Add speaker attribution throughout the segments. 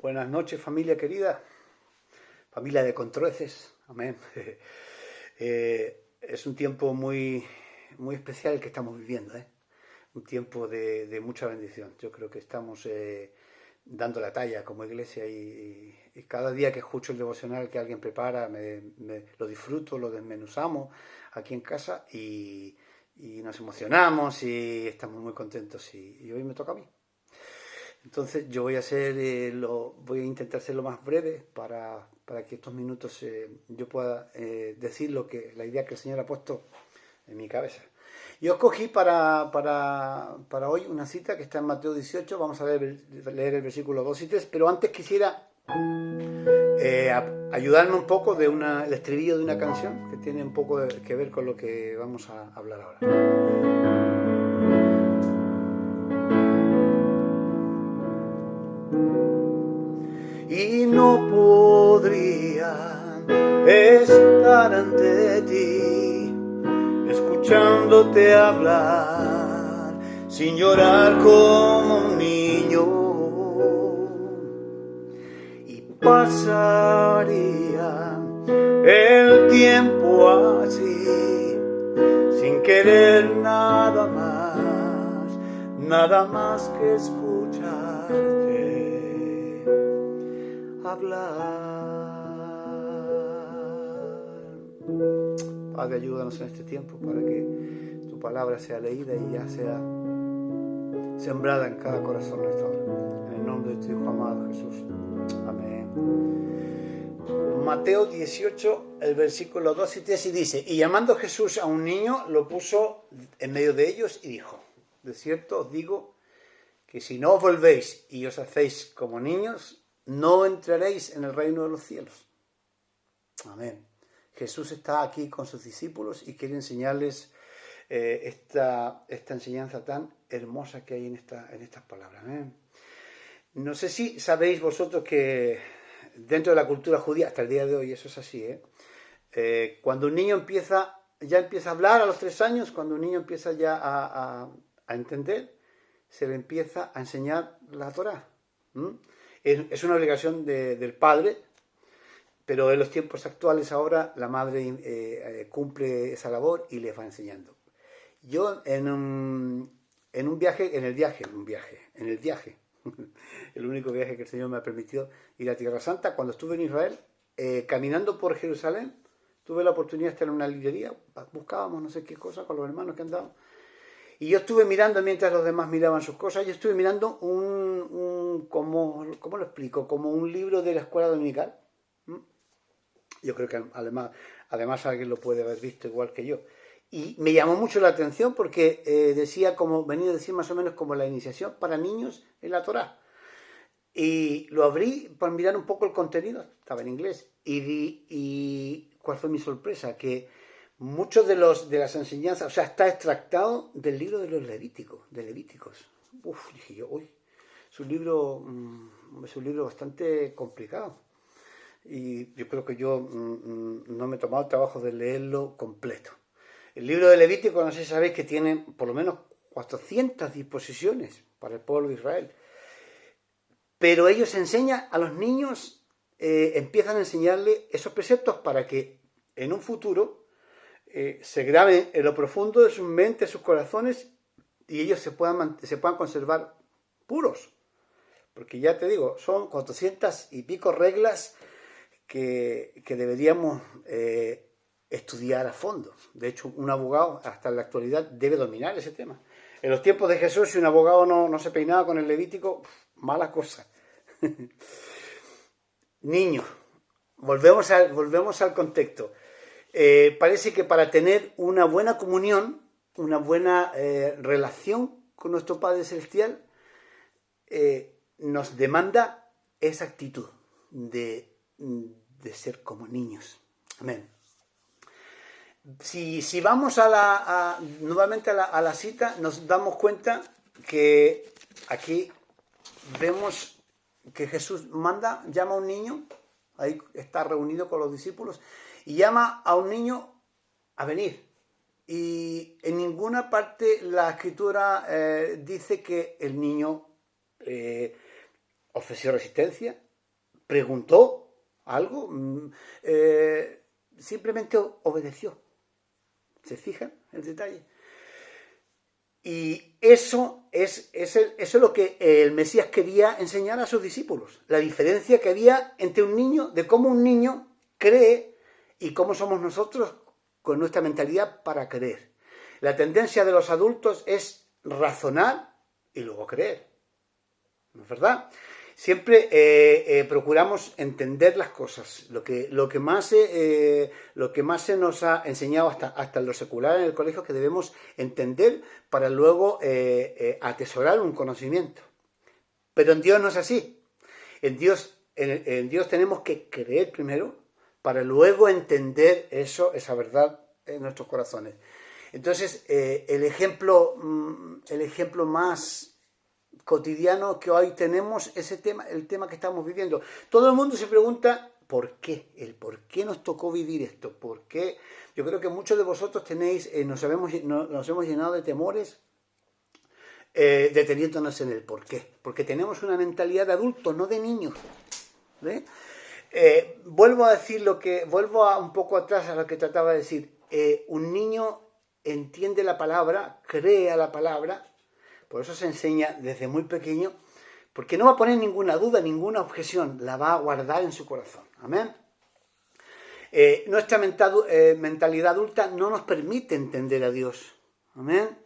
Speaker 1: Buenas noches, familia querida, familia de Contrueces, amén. Es un tiempo muy especial el que estamos viviendo, un tiempo de mucha bendición. Yo creo que estamos dando la talla como iglesia y cada día que escucho el devocional que alguien prepara, lo disfruto, lo desmenuzamos aquí en casa y nos emocionamos y estamos muy contentos y hoy me toca a mí. Entonces yo voy a intentar ser lo más breve para que estos minutos yo pueda decir la idea que el Señor ha puesto en mi cabeza. Yo escogí para hoy una cita que está en Mateo 18, vamos a leer el versículo 2 y 3, pero antes quisiera ayudarme un poco el estribillo de una canción que tiene un poco que ver con lo que vamos a hablar ahora. Y no podría estar ante ti, escuchándote hablar, sin llorar como un niño. Y pasaría el tiempo así, sin querer nada más que escucharte hablar. Padre, ayúdanos en este tiempo para que tu palabra sea leída y ya sea sembrada en cada corazón nuestro. En el nombre de tu Hijo amado Jesús. Amén. Mateo 18, el versículo 2 y 3 y dice: y llamando Jesús a un niño, lo puso en medio de ellos y dijo: de cierto os digo que si no os volvéis y os hacéis como niños, no entraréis en el reino de los cielos. Amén. Jesús está aquí con sus discípulos y quiere enseñarles esta enseñanza tan hermosa que hay en estas palabras. Amén. No sé si sabéis vosotros que dentro de la cultura judía, hasta el día de hoy, eso es así, cuando un niño empieza a hablar a los 3 años, cuando un niño empieza ya a entender, se le empieza a enseñar la Torá. Es una obligación del padre, pero en los tiempos actuales ahora la madre cumple esa labor y les va enseñando. Yo en el viaje, el único viaje que el Señor me ha permitido ir a Tierra Santa, cuando estuve en Israel, caminando por Jerusalén, tuve la oportunidad de estar en una librería, buscábamos no sé qué cosa con los hermanos que andaban. Y yo estuve mirando, mientras los demás miraban sus cosas, yo estuve mirando ¿cómo lo explico? Como un libro de la escuela dominical. Yo creo que además alguien lo puede haber visto igual que yo. Y me llamó mucho la atención porque venía a decir más o menos como la iniciación para niños en la Torá. Y lo abrí para mirar un poco el contenido, estaba en inglés. Y ¿cuál fue mi sorpresa? Que muchos de las enseñanzas, o sea, está extractado del libro de los Levíticos. Dije yo, uy, es un libro bastante complicado. Y yo creo que yo no me he tomado el trabajo de leerlo completo. El libro de Levítico, no sé si sabéis que tiene por lo menos 400 disposiciones para el pueblo de Israel. Pero ellos enseñan a los niños, empiezan a enseñarles esos preceptos para que en un futuro se graben en lo profundo de sus mentes, sus corazones, y ellos se puedan conservar puros. Porque ya te digo, son 400 y pico reglas que deberíamos estudiar a fondo. De hecho, un abogado hasta en la actualidad debe dominar ese tema. En los tiempos de Jesús, si un abogado no se peinaba con el Levítico, mala cosa. Niños, volvemos al contexto. Parece que para tener una buena comunión, una buena relación con nuestro Padre Celestial, nos demanda esa actitud de ser como niños. Amén. Si vamos nuevamente a la cita, nos damos cuenta que aquí vemos que Jesús llama a un niño, ahí está reunido con los discípulos, y llama a un niño a venir. Y en ninguna parte la Escritura dice que el niño ofreció resistencia, preguntó algo, simplemente obedeció. ¿Se fijan el detalle? Y eso es lo que el Mesías quería enseñar a sus discípulos. La diferencia que había entre un niño, de cómo un niño cree y cómo somos nosotros con nuestra mentalidad para creer. La tendencia de los adultos es razonar y luego creer. ¿No es verdad? Siempre procuramos entender las cosas. Lo que más se nos ha enseñado hasta en lo secular en el colegio, que debemos entender para luego atesorar un conocimiento. Pero en Dios no es así. En Dios tenemos que creer primero para luego entender esa verdad en nuestros corazones. Entonces, el ejemplo más cotidiano que hoy tenemos es el tema que estamos viviendo. Todo el mundo se pregunta ¿por qué? El por qué nos tocó vivir esto. ¿Por qué? Yo creo que muchos de vosotros nos hemos llenado de temores deteniéndonos en el por qué. Porque tenemos una mentalidad de adultos, no de niños. ¿Ve? Vuelvo un poco atrás a lo que trataba de decir. Un niño entiende la palabra, cree a la palabra. Por eso se enseña desde muy pequeño, porque no va a poner ninguna duda, ninguna objeción, la va a guardar en su corazón. Amén. Nuestra mentalidad adulta no nos permite entender a Dios. Amén.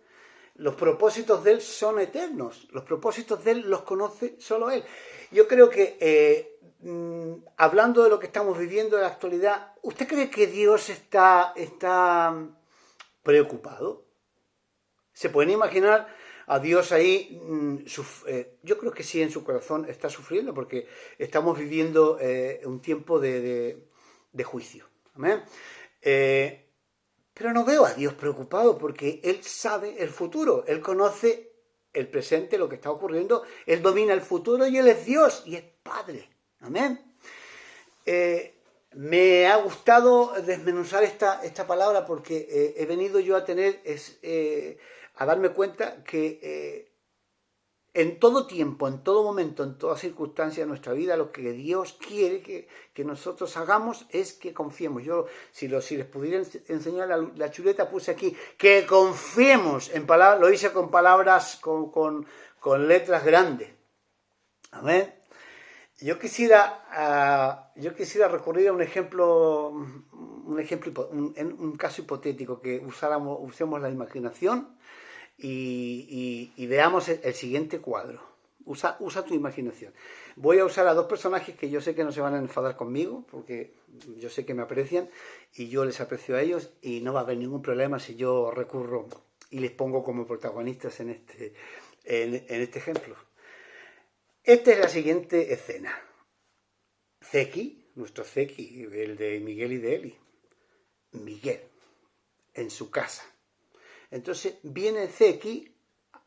Speaker 1: Los propósitos de Él son eternos. Los propósitos de Él los conoce solo Él. Yo creo que, hablando de lo que estamos viviendo en la actualidad, ¿usted cree que Dios está preocupado? ¿Se pueden imaginar a Dios ahí? Yo creo que sí, en su corazón está sufriendo, porque estamos viviendo un tiempo de juicio. ¿Amén? Pero no veo a Dios preocupado, porque Él sabe el futuro, Él conoce el presente, lo que está ocurriendo, Él domina el futuro y Él es Dios y es Padre. Amén. Me ha gustado desmenuzar esta palabra, porque he venido yo a darme cuenta que en todo tiempo, en todo momento, en toda circunstancia de nuestra vida, lo que Dios quiere que nosotros hagamos es que confiemos. Yo, si les pudiera enseñar la chuleta, puse aquí que confiemos en palabras, lo hice con palabras, con letras grandes. Amén. Yo quisiera recurrir a un caso hipotético, que usemos la imaginación y veamos el siguiente cuadro. Usa tu imaginación. Voy a usar a dos personajes que yo sé que no se van a enfadar conmigo, porque yo sé que me aprecian y yo les aprecio a ellos, y no va a haber ningún problema si yo recurro y les pongo como protagonistas en este ejemplo. Esta es la siguiente escena. Zeki, nuestro Zeki, el de Miguel y de Eli. Miguel, en su casa. Entonces viene Zeki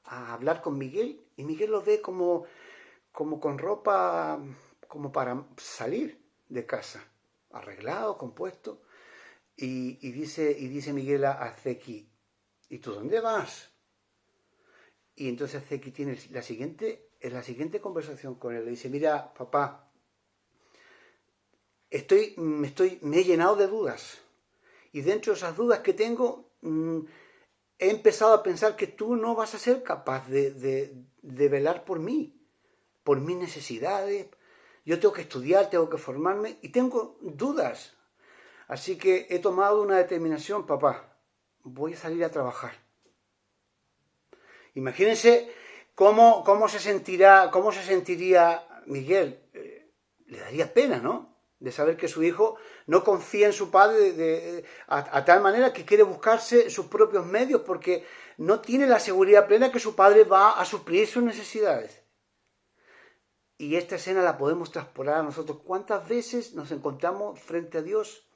Speaker 1: a hablar con Miguel, y Miguel lo ve como con ropa como para salir de casa, arreglado, compuesto, y dice Miguel a Zeki: ¿y tú dónde vas? Y entonces Zeki tiene la siguiente conversación con él. Le dice: mira, papá, me he llenado de dudas, y dentro de esas dudas que tengo, he empezado a pensar que tú no vas a ser capaz de velar por mí, por mis necesidades. Yo tengo que estudiar, tengo que formarme, y tengo dudas. Así que he tomado una determinación, papá. Voy a salir a trabajar. Imagínense cómo se sentiría Miguel. Le daría pena, ¿no? De saber que su hijo no confía en su padre a tal manera que quiere buscarse sus propios medios, porque no tiene la seguridad plena que su padre va a suplir sus necesidades. Y esta escena la podemos traspolar a nosotros. ¿Cuántas veces nos encontramos frente a Dios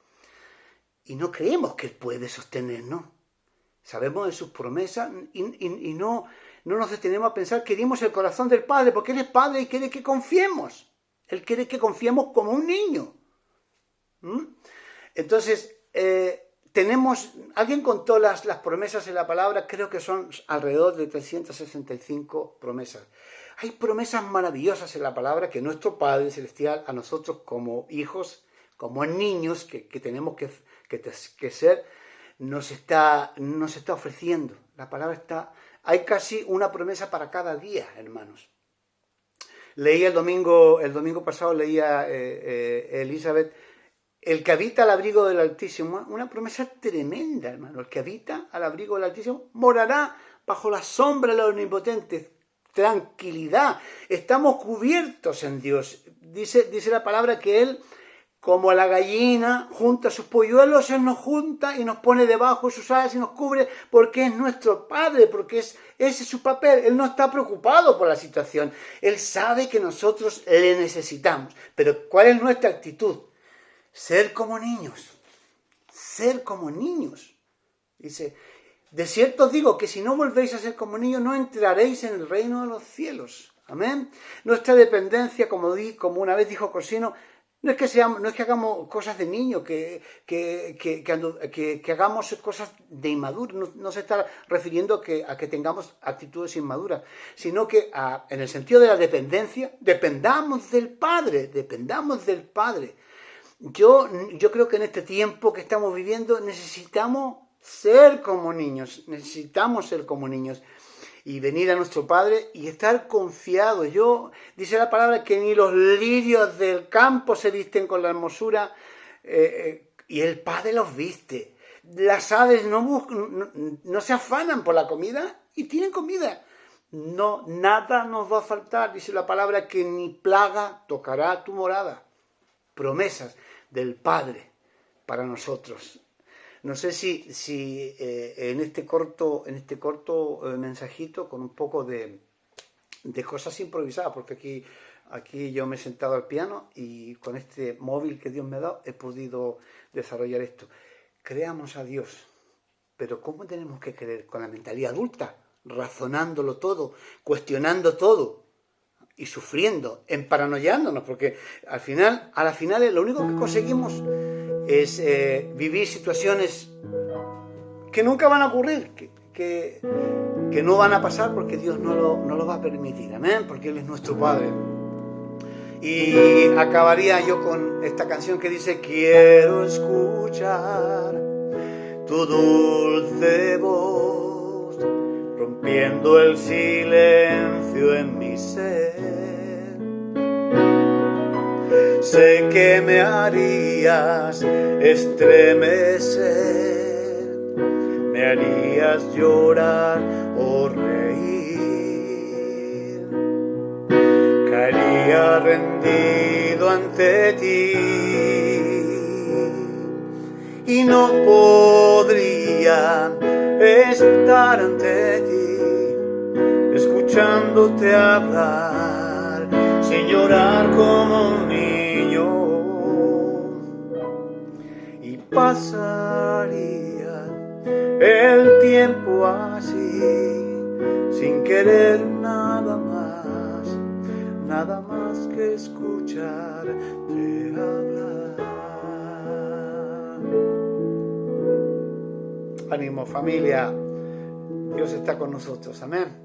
Speaker 1: y no creemos que Él puede sostenernos? Sabemos de sus promesas y no nos detenemos a pensar que dimos el corazón del Padre, porque Él es Padre y quiere que confiemos. Él quiere que confiemos como un niño. Entonces, alguien contó las promesas en la palabra, creo que son alrededor de 365 promesas. Hay promesas maravillosas en la palabra que nuestro Padre Celestial a nosotros como hijos, como niños que tenemos que ser, nos está ofreciendo. La palabra está... Hay casi una promesa para cada día, hermanos. Leí el domingo pasado, leía Elizabeth, el que habita al abrigo del Altísimo, una promesa tremenda, hermano. El que habita al abrigo del Altísimo morará bajo la sombra del Omnipotente. Tranquilidad, estamos cubiertos en Dios. Dice la palabra que Él, como la gallina junta sus polluelos, Él nos junta y nos pone debajo de sus alas y nos cubre porque es nuestro Padre, porque ese es su papel. Él no está preocupado por la situación. Él sabe que nosotros le necesitamos. Pero ¿cuál es nuestra actitud? Ser como niños. Ser como niños. Dice, de cierto os digo que si no volvéis a ser como niños, no entraréis en el reino de los cielos. Amén. Nuestra dependencia, como una vez dijo Corsino, no es que hagamos cosas de niño, que hagamos cosas de inmaduros. No se está refiriendo a que tengamos actitudes inmaduras, sino que en el sentido de la dependencia, dependamos del Padre. Yo creo que en este tiempo que estamos viviendo necesitamos ser como niños y venir a nuestro Padre y estar confiados. Dice la palabra que ni los lirios del campo se visten con la hermosura y el Padre los viste. Las aves no se afanan por la comida y tienen comida. No, nada nos va a faltar. Dice la palabra que ni plaga tocará tu morada. Promesas del Padre para nosotros. No sé si en este corto mensajito, con un poco de cosas improvisadas, porque aquí yo me he sentado al piano y con este móvil que Dios me ha dado he podido desarrollar esto. Creamos a Dios, pero ¿cómo tenemos que creer? Con la mentalidad adulta, razonándolo todo, cuestionando todo y sufriendo, emparanoiándonos, porque a la final lo único que conseguimos es vivir situaciones que nunca van a ocurrir, que no van a pasar porque Dios no lo va a permitir, amén, porque Él es nuestro Padre. Y acabaría yo con esta canción que dice: quiero escuchar tu dulce voz, rompiendo el silencio en mi ser. Sé que me harías estremecer, me harías llorar o reír. Caería rendido ante ti y no podría estar ante ti, escuchándote hablar sin llorar como un niño. Y pasaría el tiempo así, sin querer nada más que escucharte hablar. Ánimo, familia, Dios está con nosotros, amén.